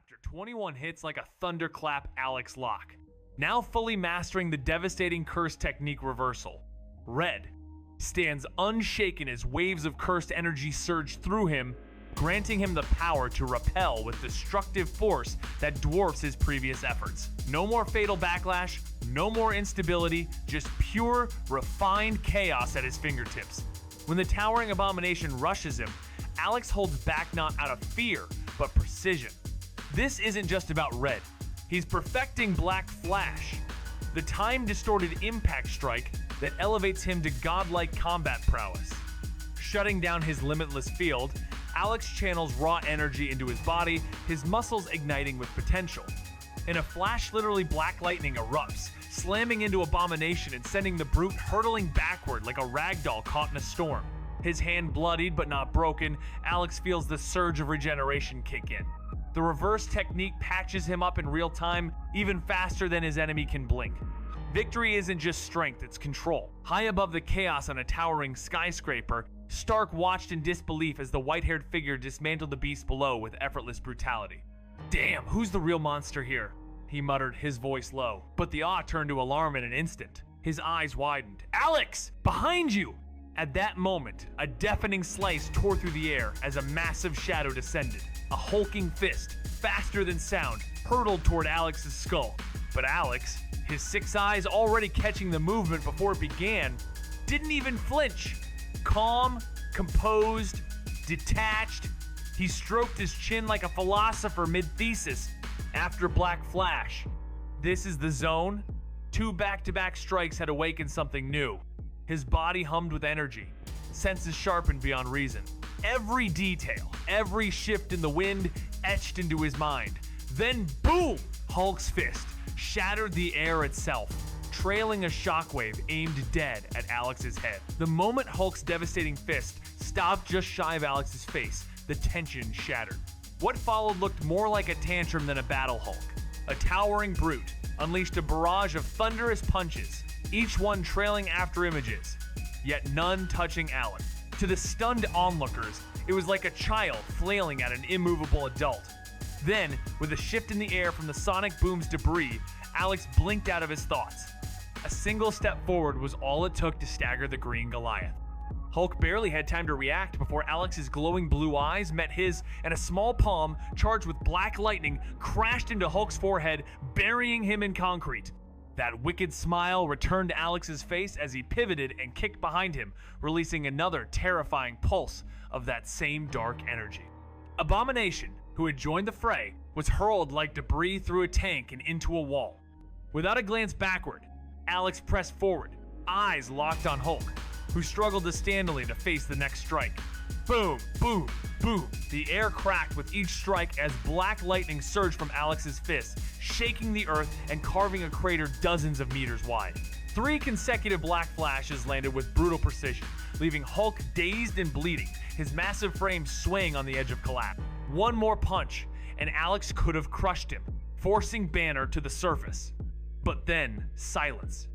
Ch.21 hits like a thunderclap Alex Locke, now fully mastering the devastating curse technique reversal. Red stands unshaken as waves of cursed energy surge through him, granting him the power to repel with destructive force that dwarfs his previous efforts. No more fatal backlash, no more instability, just pure, refined chaos at his fingertips. When the towering abomination rushes him, Alex holds back not out of fear, but precision. This isn't just about Red. He's perfecting Black Flash, the time-distorted impact strike that elevates him to godlike combat prowess. Shutting down his limitless field, Alex channels raw energy into his body, his muscles igniting with potential. In a flash, literally black lightning erupts, slamming into Abomination and sending the brute hurtling backward like a ragdoll caught in a storm. His hand bloodied but not broken, Alex feels the surge of regeneration kick in. The reverse technique patches him up in real time, even faster than his enemy can blink. Victory isn't just strength, it's control. High above the chaos on a towering skyscraper, Stark watched in disbelief as the white-haired figure dismantled the beast below with effortless brutality. "Damn, who's the real monster here?" he muttered, his voice low. But the awe turned to alarm in an instant. His eyes widened. "Alex! Behind you!" At that moment, a deafening slice tore through the air as a massive shadow descended. A hulking fist, faster than sound, hurtled toward Alex's skull. But Alex, his 6 eyes already catching the movement before it began, didn't even flinch. Calm, composed, detached, he stroked his chin like a philosopher mid-thesis. After Black Flash, this is the zone. 2 back-to-back strikes had awakened something new. His body hummed with energy, senses sharpened beyond reason. Every detail, every shift in the wind etched into his mind. Then boom! Hulk's fist shattered the air itself, trailing a shockwave aimed dead at Alex's head. The moment Hulk's devastating fist stopped just shy of Alex's face, the tension shattered. What followed looked more like a tantrum than a battle Hulk. A towering brute unleashed a barrage of thunderous punches, each one trailing after images, yet none touching Alex. To the stunned onlookers, it was like a child flailing at an immovable adult. Then, with a shift in the air from the sonic boom's debris, Alex blinked out of his thoughts. A single step forward was all it took to stagger the green Goliath. Hulk barely had time to react before Alex's glowing blue eyes met his, and a small palm, charged with black lightning, crashed into Hulk's forehead, burying him in concrete. That wicked smile returned to Alex's face as he pivoted and kicked behind him, releasing another terrifying pulse of that same dark energy. Abomination, who had joined the fray, was hurled like debris through a tank and into a wall. Without a glance backward, Alex pressed forward, eyes locked on Hulk, who struggled distantly to face the next strike. Boom, boom, boom. The air cracked with each strike as black lightning surged from Alex's fist, shaking the earth and carving a crater dozens of meters wide. 3 consecutive Black Flashes landed with brutal precision, leaving Hulk dazed and bleeding, his massive frame swaying on the edge of collapse. One more punch, and Alex could have crushed him, forcing Banner to the surface. But then, silence.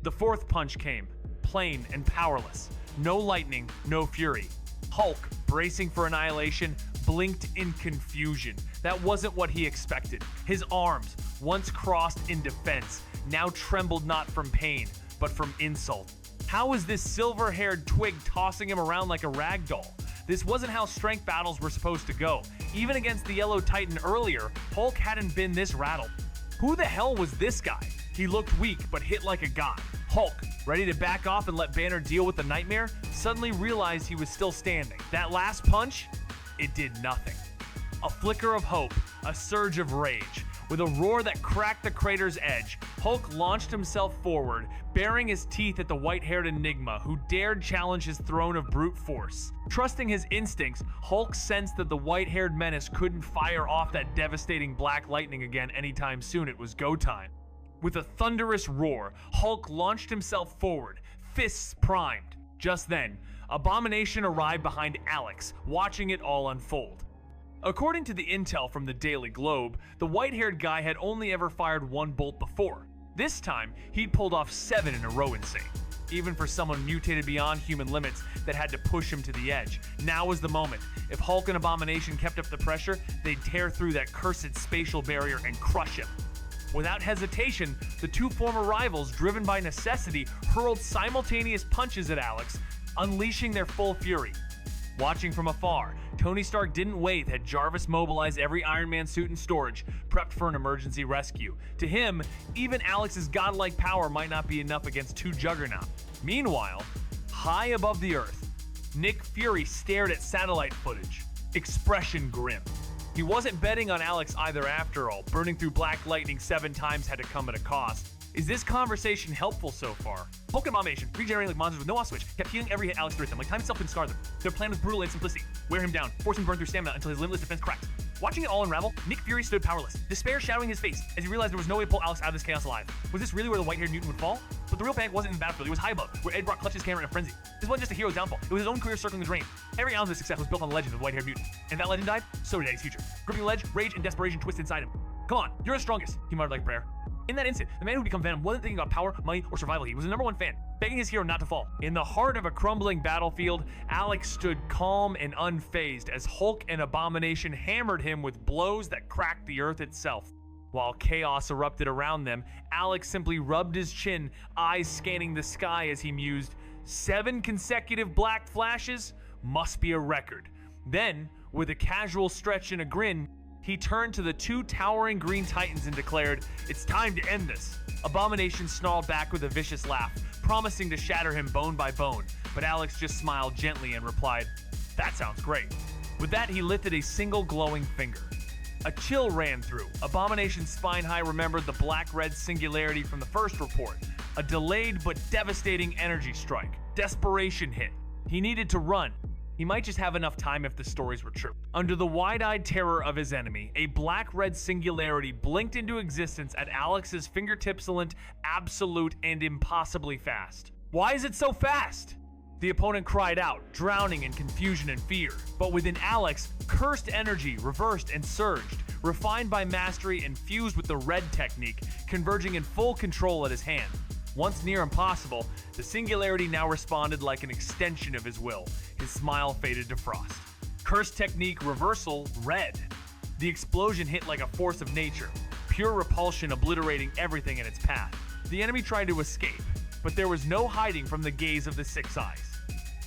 The 4th punch came, plain and powerless. No lightning, no fury. Hulk, bracing for annihilation, blinked in confusion. That wasn't what he expected. His arms, once crossed in defense, now trembled not from pain, but from insult. How was this silver-haired twig tossing him around like a rag doll? This wasn't how strength battles were supposed to go. Even against the Yellow Titan earlier, Hulk hadn't been this rattled. Who the hell was this guy? He looked weak, but hit like a god. Hulk, ready to back off and let Banner deal with the nightmare, suddenly realized he was still standing. That last punch, it did nothing. A flicker of hope, a surge of rage. With a roar that cracked the crater's edge, Hulk launched himself forward, baring his teeth at the white-haired enigma who dared challenge his throne of brute force. Trusting his instincts, Hulk sensed that the white-haired menace couldn't fire off that devastating black lightning again anytime soon. It was go time. With a thunderous roar, Hulk launched himself forward, fists primed. Just then, Abomination arrived behind Alex, watching it all unfold. According to the intel from the Daily Globe, the white-haired guy had only ever fired 1 bolt before. This time, he'd pulled off 7 in a row insane. even for someone mutated beyond human limits that had to push him to the edge. Now was the moment. If Hulk and Abomination kept up the pressure, they'd tear through that cursed spatial barrier and crush him. Without hesitation, the two former rivals, driven by necessity, hurled simultaneous punches at Alex, unleashing their full fury. Watching from afar, Tony Stark didn't wait had Jarvis mobilized every Iron Man suit in storage, prepped for an emergency rescue. To him, even Alex's godlike power might not be enough against two juggernauts. Meanwhile, high above the Earth, Nick Fury stared at satellite footage, expression grim. He wasn't betting on Alex either after all. Burning through Black Lightning 7 times had to come at a cost. Is this conversation helpful so far? Hulk and Abomination, regenerating like monsters with no off switch, kept healing every hit Alex threw at them, like time itself couldn't scar them. Their plan was brutal and simplicity. Wear him down, force him to burn through stamina until his limitless defense cracked. Watching it all unravel, Nick Fury stood powerless, despair shadowing his face as he realized there was no way to pull Alex out of this chaos alive. Was this really where the white-haired mutant would fall? But the real panic wasn't in the battlefield, it was high above, where Ed Brock clutched his camera in a frenzy. This wasn't just a hero's downfall, it was his own career circling his reign. Every ounce of his success was built on the legend of the white-haired mutant. And that legend died, so did Eddie's future. Gripping the ledge, rage and desperation twisted inside him. Come on, you're the strongest, he muttered like a prayer. In that instant, the man who became Venom wasn't thinking about power, money, or survival. He was the #1 fan, begging his hero not to fall. In the heart of a crumbling battlefield, Alex stood calm and unfazed as Hulk and Abomination hammered him with blows that cracked the earth itself. While chaos erupted around them, Alex simply rubbed his chin, eyes scanning the sky as he mused, 7 consecutive black flashes must be a record. Then, with a casual stretch and a grin, he turned to the 2 towering green titans and declared, "It's time to end this." Abomination snarled back with a vicious laugh, promising to shatter him bone by bone, but Alex just smiled gently and replied, "That sounds great." With that, he lifted a single glowing finger. A chill ran through. Abomination's spine high remembered the black-red singularity from the first report, a delayed but devastating energy strike. Desperation hit. He needed to run. He might just have enough time if the stories were true. Under the wide-eyed terror of his enemy, a black-red singularity blinked into existence at Alex's fingertipsilent, absolute, and impossibly fast. "Why is it so fast?" The opponent cried out, drowning in confusion and fear. But within Alex, cursed energy reversed and surged, refined by mastery and fused with the red technique, converging in full control at his hand. Once near impossible, the singularity now responded like an extension of his will. His smile faded to frost. Curse technique reversal, red. The explosion hit like a force of nature, pure repulsion obliterating everything in its path. The enemy tried to escape, but there was no hiding from the gaze of the 6 eyes.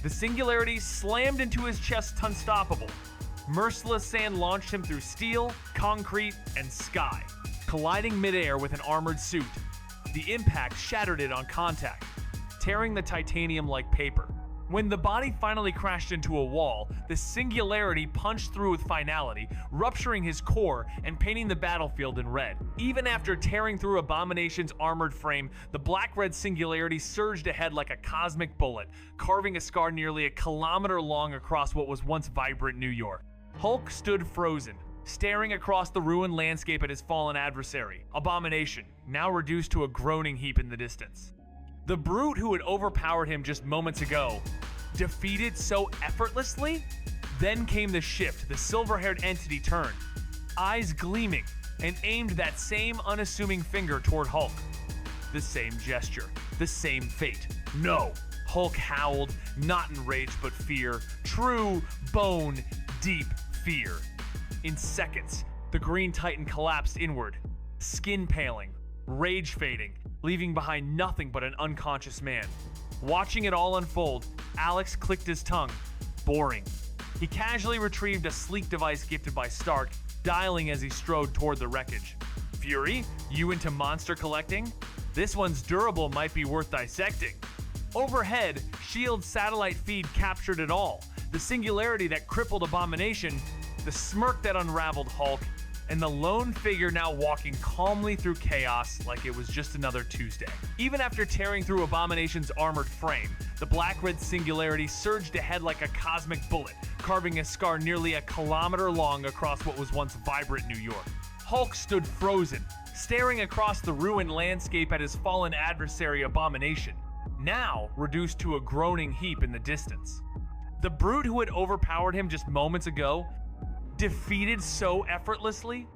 The singularity slammed into his chest unstoppable. Merciless sand launched him through steel, concrete, and sky, colliding midair with an armored suit. The impact shattered it on contact, tearing the titanium like paper. When the body finally crashed into a wall, the singularity punched through with finality, rupturing his core and painting the battlefield in red. Even after tearing through Abomination's armored frame, the black-red singularity surged ahead like a cosmic bullet, carving a scar nearly a kilometer long across what was once vibrant New York. Hulk stood frozen, staring across the ruined landscape at his fallen adversary, Abomination, now reduced to a groaning heap in the distance. The brute who had overpowered him just moments ago, defeated so effortlessly? Then came the shift. The silver-haired entity turned, eyes gleaming, and aimed that same unassuming finger toward Hulk. The same gesture, the same fate. No! Hulk howled, not in rage but fear, true, bone, deep fear. In seconds, the Green Titan collapsed inward, skin paling, rage fading, leaving behind nothing but an unconscious man. Watching it all unfold, Alex clicked his tongue. Boring. He casually retrieved a sleek device gifted by Stark, dialing as he strode toward the wreckage. Fury, you into monster collecting? This one's durable might be worth dissecting. Overhead, S.H.I.E.L.'s satellite feed captured it all. The singularity that crippled Abomination, the smirk that unraveled Hulk, and the lone figure now walking calmly through chaos like it was just another Tuesday. Even after tearing through Abomination's armored frame, the black-red singularity surged ahead like a cosmic bullet, carving a scar nearly a kilometer long across what was once vibrant New York. Hulk stood frozen, staring across the ruined landscape at his fallen adversary Abomination, now reduced to a groaning heap in the distance. The brute who had overpowered him just moments ago, defeated so effortlessly?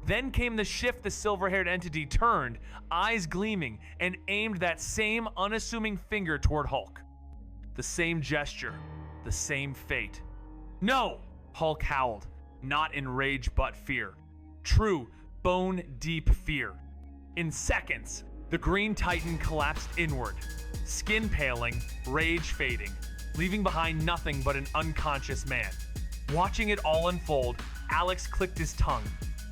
Then came the shift the silver-haired entity turned, eyes gleaming, and aimed that same unassuming finger toward Hulk. The same gesture, the same fate. "No!" Hulk howled, not in rage but fear. True, bone-deep fear. In seconds, the Green Titan collapsed inward, skin paling, rage fading, leaving behind nothing but an unconscious man. Watching it all unfold, Alex clicked his tongue.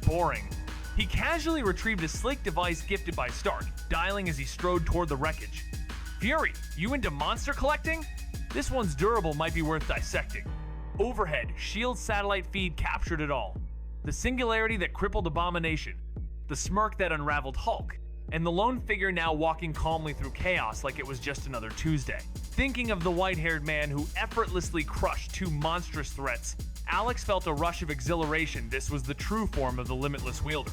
Boring. He casually retrieved a sleek device gifted by Stark, dialing as he strode toward the wreckage. "Fury, you into monster collecting? This one's durable might be worth dissecting." Overhead, S.H.I.E.L.D. satellite feed captured it all. The singularity that crippled Abomination, the smirk that unraveled Hulk, and the lone figure now walking calmly through chaos like it was just another Tuesday. Thinking of the white-haired man who effortlessly crushed two monstrous threats, Alex felt a rush of exhilaration. This was the true form of the Limitless Wielder.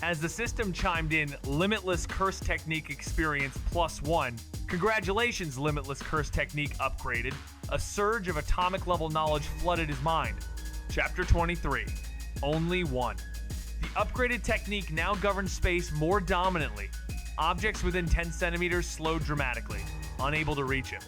As the system chimed in, Limitless Curse Technique Experience +1, congratulations, Limitless Curse Technique upgraded. A surge of atomic-level knowledge flooded his mind. Chapter 23, Only One. The upgraded technique now governs space more dominantly. Objects within 10 centimeters slowed dramatically, unable to reach him.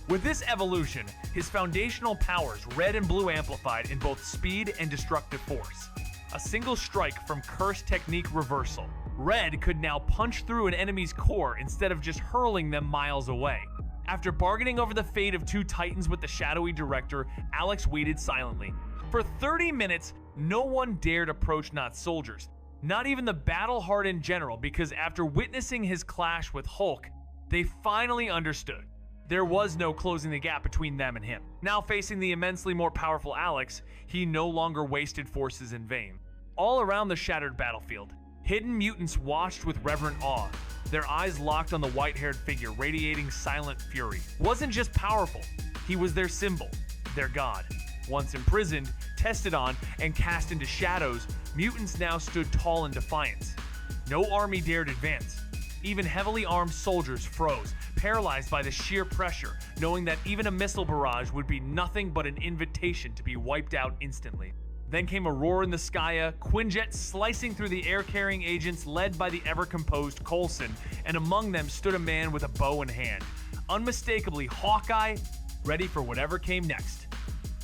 With this evolution, his foundational powers, red and blue, amplified in both speed and destructive force. A single strike from Curse Technique Reversal. Red could now punch through an enemy's core instead of just hurling them miles away. After bargaining over the fate of two Titans with the shadowy director, Alex waited silently. For 30 minutes, no one dared approach not soldiers, not even the battle-hardened general, because after witnessing his clash with Hulk, they finally understood. There was no closing the gap between them and him. Now facing the immensely more powerful Alex, he no longer wasted forces in vain. All around the shattered battlefield, hidden mutants watched with reverent awe, their eyes locked on the white-haired figure radiating silent fury. Wasn't just powerful, he was their symbol, their god. Once imprisoned, tested on, and cast into shadows, mutants now stood tall in defiance. No army dared advance. Even heavily armed soldiers froze, paralyzed by the sheer pressure, knowing that even a missile barrage would be nothing but an invitation to be wiped out instantly. Then came a roar in the sky, Quinjet slicing through the air-carrying agents led by the ever-composed Coulson, and among them stood a man with a bow in hand. Unmistakably Hawkeye, ready for whatever came next.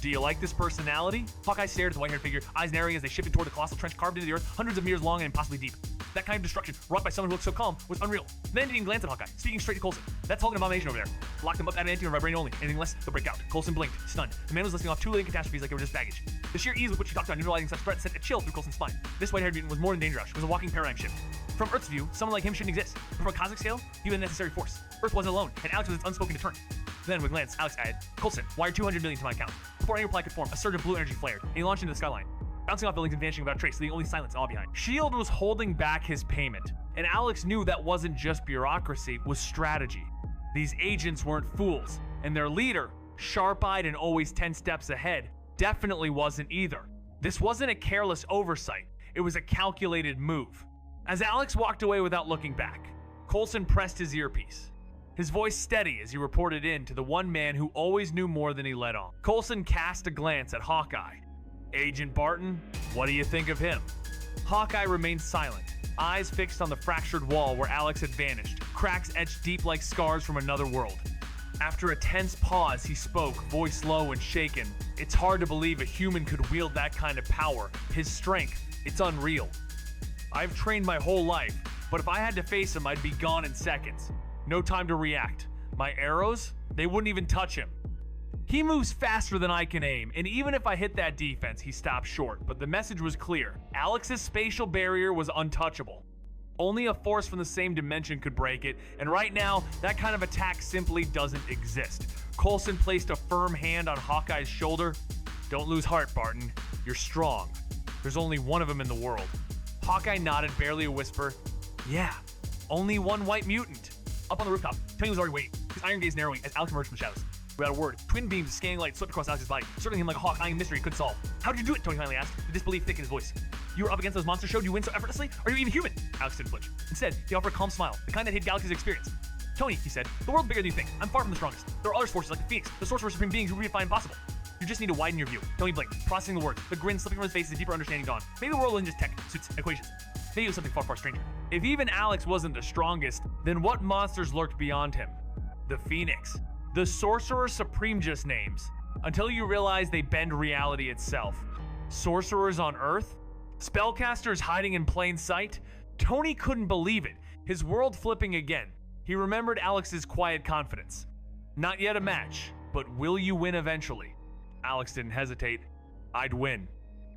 Do you like this personality? Hawkeye stared at the white-haired figure, eyes narrowing as they shifted toward the colossal trench carved into the earth, hundreds of meters long and impossibly deep. That kind of destruction, wrought by someone who looked so calm, was unreal. Then didn't glance at Hawkeye, speaking straight to Coulson. "That's Hulk and Abomination over there. Lock them up at adamantium or vibranium only. Anything less, they'll break out." Coulson blinked, stunned. The man was listing off two living catastrophes like they were just baggage. The sheer ease with which he talked about neutralizing such threats sent a chill through Coulson's spine. This white-haired mutant was more than Dangerous. It was a walking paradigm shift. From Earth's view, someone like him shouldn't exist. But from a cosmic scale, he was a necessary force. Earth wasn't alone, and Alex was its unspoken deterrent. Then, with a glance, Alex added, "Coulson, wire 200 million to my account." Before any reply could form, a surge of blue energy flared, and he launched into the skyline, bouncing off buildings and vanishing without a trace, leaving only silence and awe behind. S.H.I.E.L.D. was holding back his payment, and Alex knew that wasn't just bureaucracy, it was strategy. These agents weren't fools, and their leader, sharp-eyed and always 10 steps ahead, definitely wasn't either. This wasn't a careless oversight, it was a calculated move. As Alex walked away without looking back, Coulson pressed his earpiece, his voice steady as he reported in to the one man who always knew more than he let on. Coulson cast a glance at Hawkeye. "Agent Barton, what do you think of him?" Hawkeye remained silent, eyes fixed on the fractured wall where Alex had vanished, cracks etched deep like scars from another world. After a tense pause, he spoke, voice low and shaken. "It's hard to believe a human could wield that kind of power. His strength, it's unreal. I've trained my whole life, but if I had to face him, I'd be gone in seconds. No time to react. My arrows, they wouldn't even touch him. He moves faster than I can aim, and even if I hit that defense, he stopped short, but the message was clear. Alex's spatial barrier was untouchable. Only a force from the same dimension could break it, and right now, that kind of attack simply doesn't exist." Coulson placed a firm hand on Hawkeye's shoulder. "Don't lose heart, Barton. You're strong. There's only one of them in the world." Hawkeye nodded, barely a whisper. "Yeah, only one white mutant." Up on the rooftop, Tony was already waiting, his iron gaze narrowing as Alex emerged from the shadows. Without a word, twin beams of scanning light swept across Alex's body, circling him like a hawk eyeing a mystery he couldn't solve. "How'd you do it?" Tony finally asked, the disbelief thick in his voice. "You were up against those monsters, showed you win so effortlessly? Are you even human?" Alex didn't flinch. Instead, he offered a calm smile, the kind that hid Galaxy's experience. "Tony," he said, "the world's bigger than you think. I'm far from the strongest. There are other forces like the Phoenix, the sorcerer supreme beings who redefine impossible. You're You just need to widen your view. Don't even blink. Processing the words. The grin slipping from his face is a deeper understanding dawn. Maybe the world wasn't just tech, suits, and equations. Maybe it was something far, far stranger. If even Alex wasn't the strongest, then what monsters lurked beyond him? The Phoenix. The Sorcerer Supreme just names, until you realize they bend reality itself. Sorcerers on Earth? Spellcasters hiding in plain sight? Tony couldn't believe it. His world flipping again. He remembered Alex's quiet confidence. Not yet a match, but will you win eventually? Alex didn't hesitate. I'd win.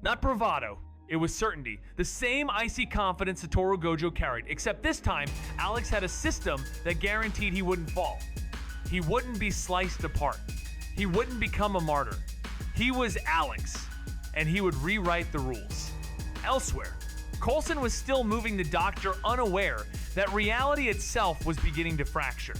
Not bravado. It was certainty. The same icy confidence Satoru Gojo carried, except this time, Alex had a system that guaranteed he wouldn't fall. He wouldn't be sliced apart. He wouldn't become a martyr. He was Alex, and he would rewrite the rules. Elsewhere, Coulson was still moving the Doctor unaware that reality itself was beginning to fracture.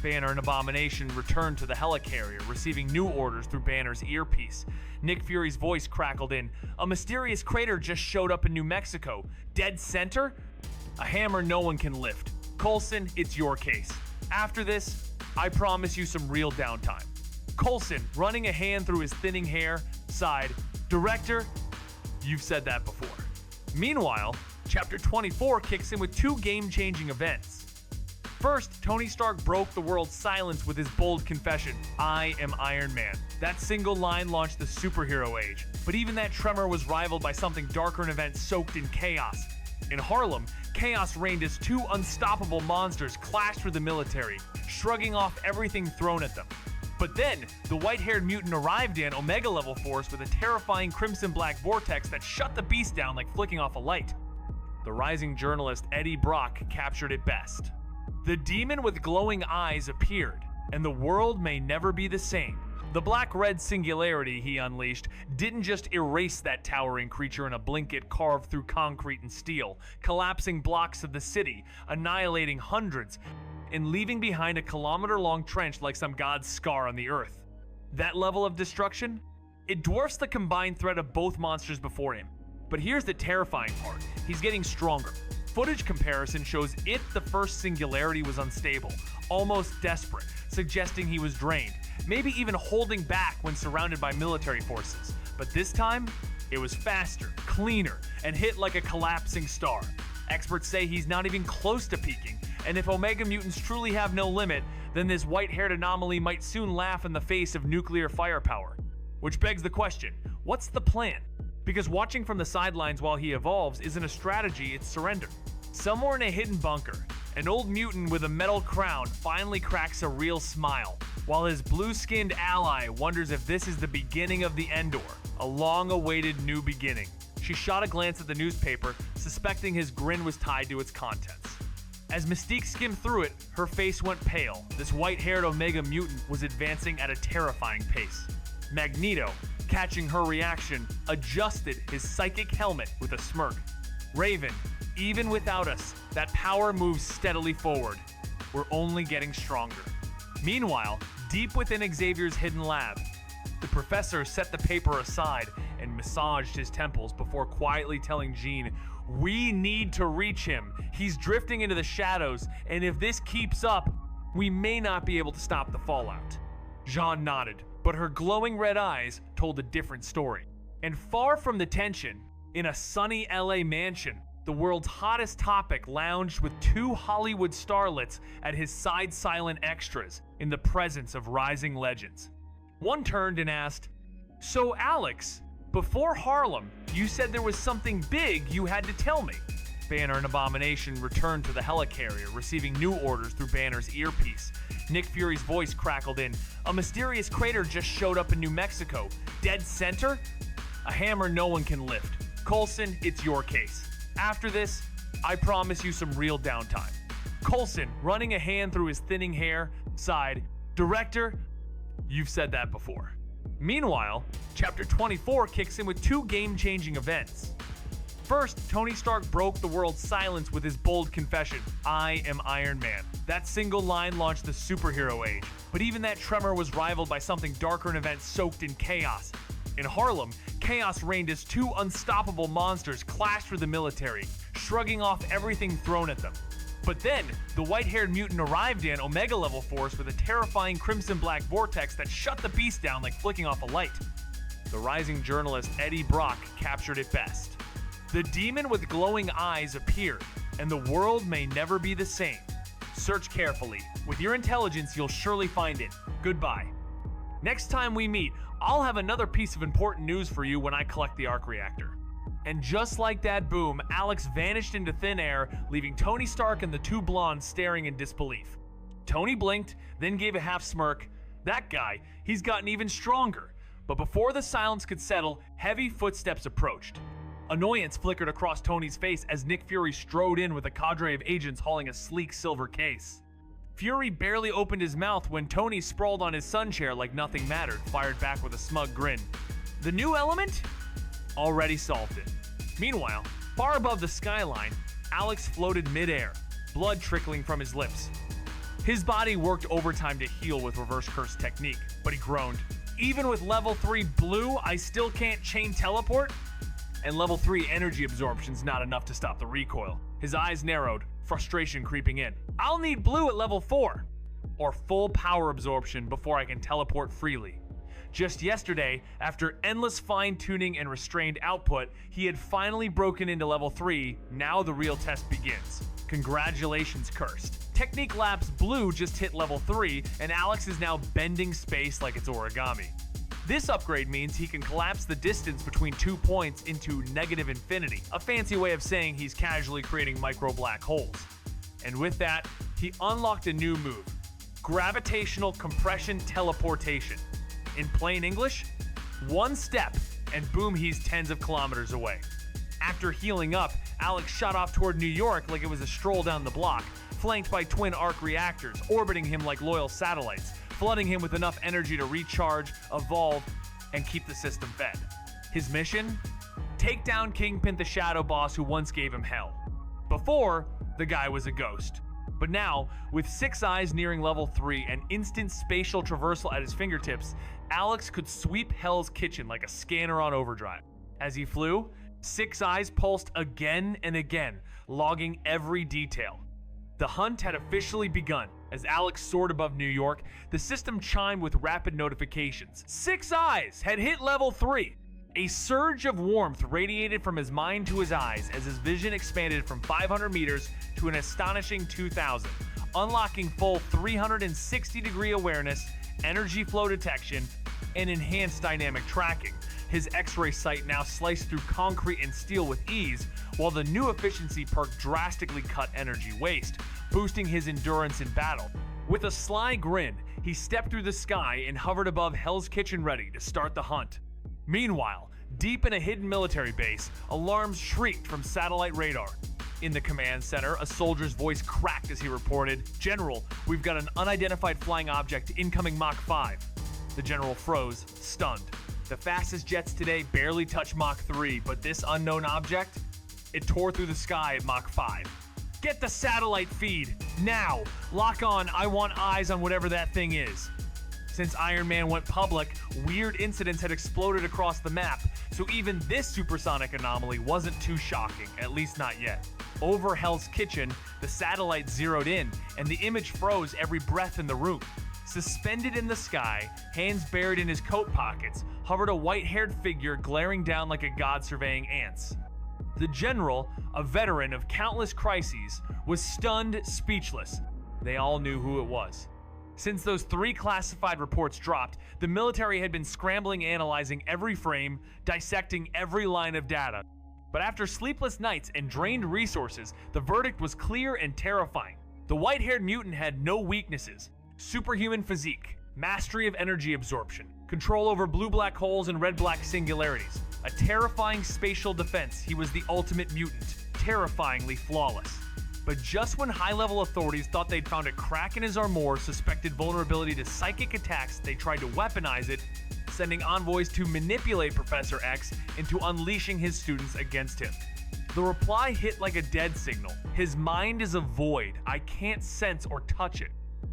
Banner and Abomination returned to the helicarrier, receiving new orders through Banner's earpiece. Nick Fury's voice crackled in. A mysterious crater just showed up in New Mexico. Dead center? A hammer no one can lift. Coulson, it's your case. After this, I promise you some real downtime. Coulson, running a hand through his thinning hair, sighed, Director, you've said that before. Meanwhile, Chapter 24 kicks in with two game-changing events. First, Tony Stark broke the world's silence with his bold confession, I am Iron Man. That single line launched the superhero age, but even that tremor was rivaled by something darker, an event soaked in chaos. In Harlem, chaos reigned as two unstoppable monsters clashed with the military, shrugging off everything thrown at them. But then, the white-haired mutant arrived in Omega-level force with a terrifying crimson-black vortex that shut the beast down like flicking off a light. The rising journalist Eddie Brock captured it best. The demon with glowing eyes appeared, and the world may never be the same. The black-red singularity he unleashed didn't just erase that towering creature in a blink. It carved through concrete and steel, collapsing blocks of the city, annihilating hundreds, and leaving behind a kilometer-long trench like some god's scar on the earth. That level of destruction? It dwarfs the combined threat of both monsters before him. But here's the terrifying part. He's getting stronger. Footage comparison shows the first singularity was unstable, almost desperate, suggesting he was drained, maybe even holding back when surrounded by military forces. But this time, it was faster, cleaner, and hit like a collapsing star. Experts say he's not even close to peaking, and if Omega mutants truly have no limit, then this white-haired anomaly might soon laugh in the face of nuclear firepower. Which begs the question, what's the plan? Because watching from the sidelines while he evolves isn't a strategy, it's surrender. Somewhere in a hidden bunker, an old mutant with a metal crown finally cracks a real smile, while his blue-skinned ally wonders if this is the beginning of the Endor, a long-awaited new beginning. She shot a glance at the newspaper, suspecting his grin was tied to its contents. As Mystique skimmed through it, her face went pale. This white-haired Omega mutant was advancing at a terrifying pace. Magneto, catching her reaction, adjusted his psychic helmet with a smirk. Raven, even without us, that power moves steadily forward. We're only getting stronger. Meanwhile, deep within Xavier's hidden lab, the professor set the paper aside and massaged his temples before quietly telling Jean, we need to reach him. He's drifting into the shadows, and if this keeps up, we may not be able to stop the fallout. Jean nodded, but her glowing red eyes told a different story. And far from the tension, in a sunny LA mansion, the world's hottest topic lounged with two Hollywood starlets at his side silent extras in the presence of rising legends. One turned and asked, so Alex, before Harlem, you said there was something big you had to tell me. Banner and Abomination returned to the helicarrier, receiving new orders through Banner's earpiece. Nick Fury's voice crackled in. A mysterious crater just showed up in New Mexico. Dead center? A hammer no one can lift. Coulson, it's your case. After this, I promise you some real downtime. Coulson, running a hand through his thinning hair, sighed, Director, you've said that before. Meanwhile, Chapter 24 kicks in with two game-changing events. First, Tony Stark broke the world's silence with his bold confession, I am Iron Man. That single line launched the superhero age, but even that tremor was rivaled by something darker, an event soaked in chaos. In Harlem, chaos reigned as two unstoppable monsters clashed with the military, shrugging off everything thrown at them. But then, the white-haired mutant arrived in Omega-level force with a terrifying crimson-black vortex that shut the beast down like flicking off a light. The rising journalist Eddie Brock captured it best. The demon with glowing eyes appeared, and the world may never be the same. Search carefully. With your intelligence, you'll surely find it. Goodbye. Next time we meet, I'll have another piece of important news for you when I collect the arc reactor. And just like that boom, Alex vanished into thin air, leaving Tony Stark and the two blondes staring in disbelief. Tony blinked, then gave a half smirk. That guy, he's gotten even stronger. But before the silence could settle, heavy footsteps approached. Annoyance flickered across Tony's face as Nick Fury strode in with a cadre of agents hauling a sleek silver case. Fury barely opened his mouth when Tony sprawled on his sun chair like nothing mattered, fired back with a smug grin. The new element? Already solved it. Meanwhile, far above the skyline, Alex floated midair, blood trickling from his lips. His body worked overtime to heal with reverse curse technique, but he groaned. Even with level 3 blue, I still can't chain teleport? And level 3 energy absorption's not enough to stop the recoil. His eyes narrowed, frustration creeping in. I'll need blue at level 4, or full power absorption before I can teleport freely. Just yesterday, after endless fine-tuning and restrained output, he had finally broken into level 3. Now the real test begins. Congratulations, Cursed. Technique Labs Blue just hit level 3, and Alex is now bending space like it's origami. This upgrade means he can collapse the distance between 2 points into negative infinity, a fancy way of saying he's casually creating micro black holes. And with that, he unlocked a new move, gravitational compression teleportation. In plain English, one step and boom, he's tens of kilometers away. After healing up, Alex shot off toward New York like it was a stroll down the block, flanked by twin arc reactors orbiting him like loyal satellites, flooding him with enough energy to recharge, evolve, and keep the system fed. His mission? Take down Kingpin, the shadow boss who once gave him hell. Before, the guy was a ghost. But now, with 6 eyes nearing level 3 and instant spatial traversal at his fingertips, Alex could sweep Hell's Kitchen like a scanner on overdrive. As he flew, 6 eyes pulsed again and again, logging every detail. The hunt had officially begun. As Alex soared above New York, the system chimed with rapid notifications. 6 eyes had hit level 3. A surge of warmth radiated from his mind to his eyes as his vision expanded from 500 meters to an astonishing 2,000, unlocking full 360-degree awareness, energy flow detection, and enhanced dynamic tracking. His X-ray sight now sliced through concrete and steel with ease, while the new efficiency perk drastically cut energy waste, boosting his endurance in battle. With a sly grin, he stepped through the sky and hovered above Hell's Kitchen ready to start the hunt. Meanwhile, deep in a hidden military base, alarms shrieked from satellite radar. In the command center, a soldier's voice cracked as he reported, "General, we've got an unidentified flying object incoming Mach 5. The general froze, stunned. The fastest jets today barely touch Mach 3, but this unknown object? It tore through the sky at Mach 5. Get the satellite feed, now! Lock on, I want eyes on whatever that thing is." Since Iron Man went public, weird incidents had exploded across the map, so even this supersonic anomaly wasn't too shocking, at least not yet. Over Hell's Kitchen, the satellite zeroed in, and the image froze every breath in the room. Suspended in the sky, hands buried in his coat pockets, hovered a white-haired figure glaring down like a god surveying ants. The general, a veteran of countless crises, was stunned, speechless. They all knew who it was. Since those 3 classified reports dropped, the military had been scrambling, analyzing every frame, dissecting every line of data. But after sleepless nights and drained resources, the verdict was clear and terrifying. The white-haired mutant had no weaknesses. Superhuman physique, mastery of energy absorption, control over blue-black holes and red-black singularities. A terrifying spatial defense, he was the ultimate mutant, terrifyingly flawless. But just when high-level authorities thought they'd found a crack in his armor, suspected vulnerability to psychic attacks, they tried to weaponize it, sending envoys to manipulate Professor X into unleashing his students against him. The reply hit like a dead signal. His mind is a void. I can't sense or touch it.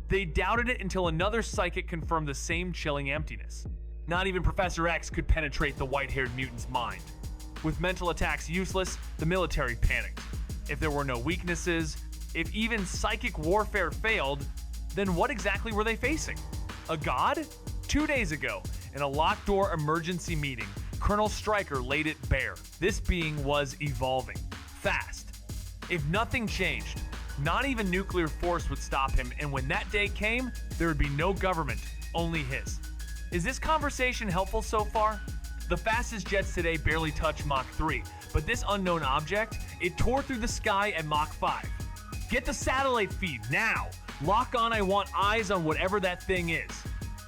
They doubted it until another psychic confirmed the same chilling emptiness. Not even Professor X could penetrate the white-haired mutant's mind. With mental attacks useless, the military panicked. If there were no weaknesses, if even psychic warfare failed, then what exactly were they facing? A god? 2 days ago, In a locked-door emergency meeting, Colonel Stryker laid it bare. This being was evolving. Fast. If nothing changed, not even nuclear force would stop him, and when that day came, there would be no government, only his. Is this conversation helpful so far? The fastest jets today barely touch Mach 3, but this unknown object, it tore through the sky at Mach 5. Get the satellite feed, now! Lock on, I want eyes on whatever that thing is.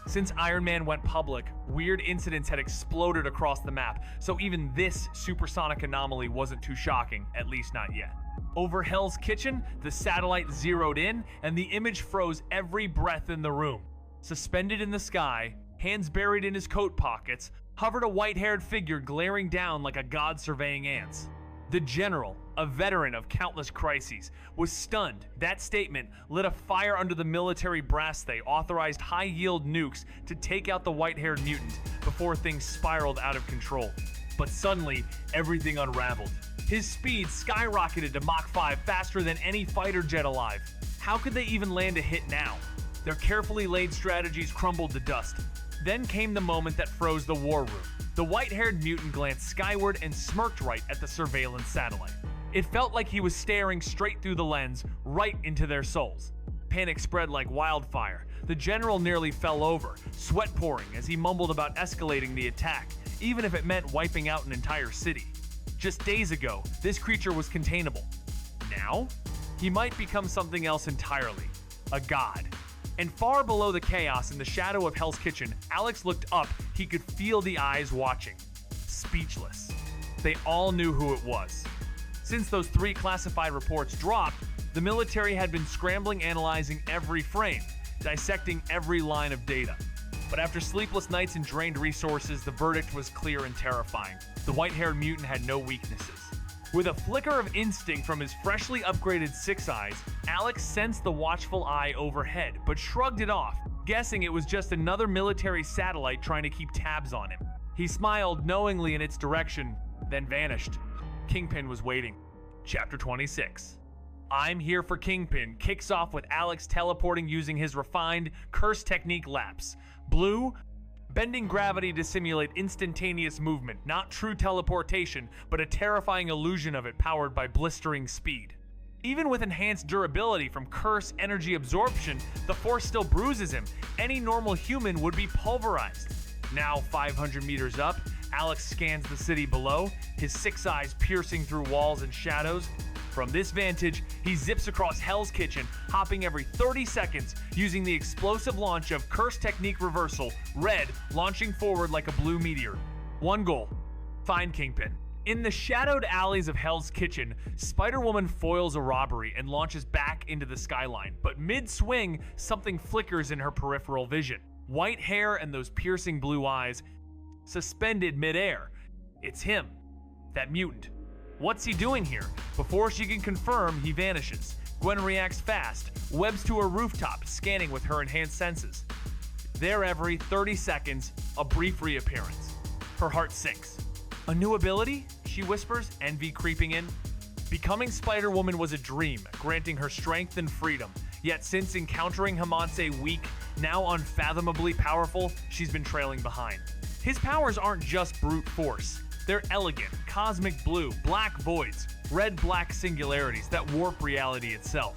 Since Iron Man went public, weird incidents had exploded across the map, so even this supersonic anomaly wasn't too shocking, at least not yet. Over Hell's Kitchen, the satellite zeroed in, and the image froze every breath in the room. Suspended in the sky, hands buried in his coat pockets, hovered a white-haired figure glaring down like a god surveying ants. The general, a veteran of countless crises, was stunned. That statement lit a fire under the military brass. They authorized high-yield nukes to take out the white-haired mutant before things spiraled out of control. But suddenly, everything unraveled. His speed skyrocketed to Mach 5 faster than any fighter jet alive. How could they even land a hit now? Their carefully laid strategies crumbled to dust. Then came the moment that froze the war room. The white-haired mutant glanced skyward and smirked right at the surveillance satellite. It felt like he was staring straight through the lens, right into their souls. Panic spread like wildfire. The general nearly fell over, sweat pouring as he mumbled about escalating the attack, even if it meant wiping out an entire city. Just days ago, this creature was containable. Now, he might become something else entirely. A god. And far below the chaos in the shadow of Hell's Kitchen, Alex looked up. He could feel the eyes watching. Speechless. They all knew who it was. Since those 3 classified reports dropped, the military had been scrambling, analyzing every frame, dissecting every line of data. But after sleepless nights and drained resources, the verdict was clear and terrifying. The white-haired mutant had no weaknesses. With a flicker of instinct from his freshly upgraded 6 eyes, Alex sensed the watchful eye overhead, but shrugged it off, guessing it was just another military satellite trying to keep tabs on him. He smiled knowingly in its direction, then vanished. Kingpin was waiting. Chapter 26. I'm Here for Kingpin kicks off with Alex teleporting using his refined curse technique lapse. Blue, bending gravity to simulate instantaneous movement, not true teleportation, but a terrifying illusion of it powered by blistering speed. Even with enhanced durability from curse energy absorption, the force still bruises him. Any normal human would be pulverized. Now 500 meters up, Alex scans the city below, his 6 eyes piercing through walls and shadows. From this vantage, he zips across Hell's Kitchen, hopping every 30 seconds using the explosive launch of Curse Technique Reversal, red launching forward like a blue meteor. One goal: find Kingpin. In the shadowed alleys of Hell's Kitchen, Spider-Woman foils a robbery and launches back into the skyline, but mid-swing, something flickers in her peripheral vision. White hair and those piercing blue eyes, suspended mid-air. It's him, that mutant. What's he doing here? Before she can confirm, he vanishes. Gwen reacts fast, webs to her rooftop, scanning with her enhanced senses. There every 30 seconds, a brief reappearance. Her heart sinks. A new ability? She whispers, envy creeping in. Becoming Spider-Woman was a dream, granting her strength and freedom. Yet since encountering Hamonse weak, now unfathomably powerful, she's been trailing behind. His powers aren't just brute force. They're elegant, cosmic blue, black voids, red-black singularities that warp reality itself.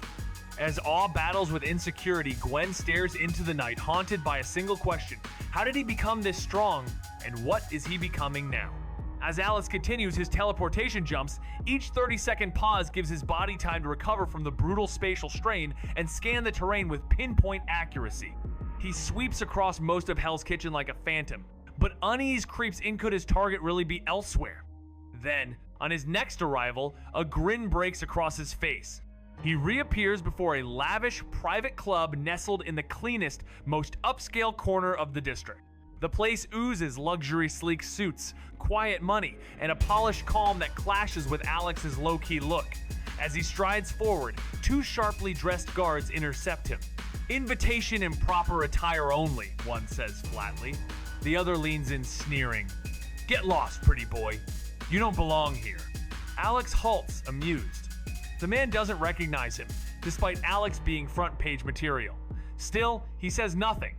As awe battles with insecurity, Gwen stares into the night, haunted by a single question. How did he become this strong, and what is he becoming now? As Alex continues his teleportation jumps, each 30-second pause gives his body time to recover from the brutal spatial strain and scan the terrain with pinpoint accuracy. He sweeps across most of Hell's Kitchen like a phantom, but unease creeps in. Could his target really be elsewhere? Then, on his next arrival, a grin breaks across his face. He reappears before a lavish private club nestled in the cleanest, most upscale corner of the district. The place oozes luxury sleek suits, quiet money, and a polished calm that clashes with Alex's low-key look. As he strides forward, 2 sharply dressed guards intercept him. Invitation in proper attire only, one says flatly. The other leans in sneering. Get lost, pretty boy. You don't belong here. Alex halts, amused. The man doesn't recognize him, despite Alex being front-page material. Still, he says nothing,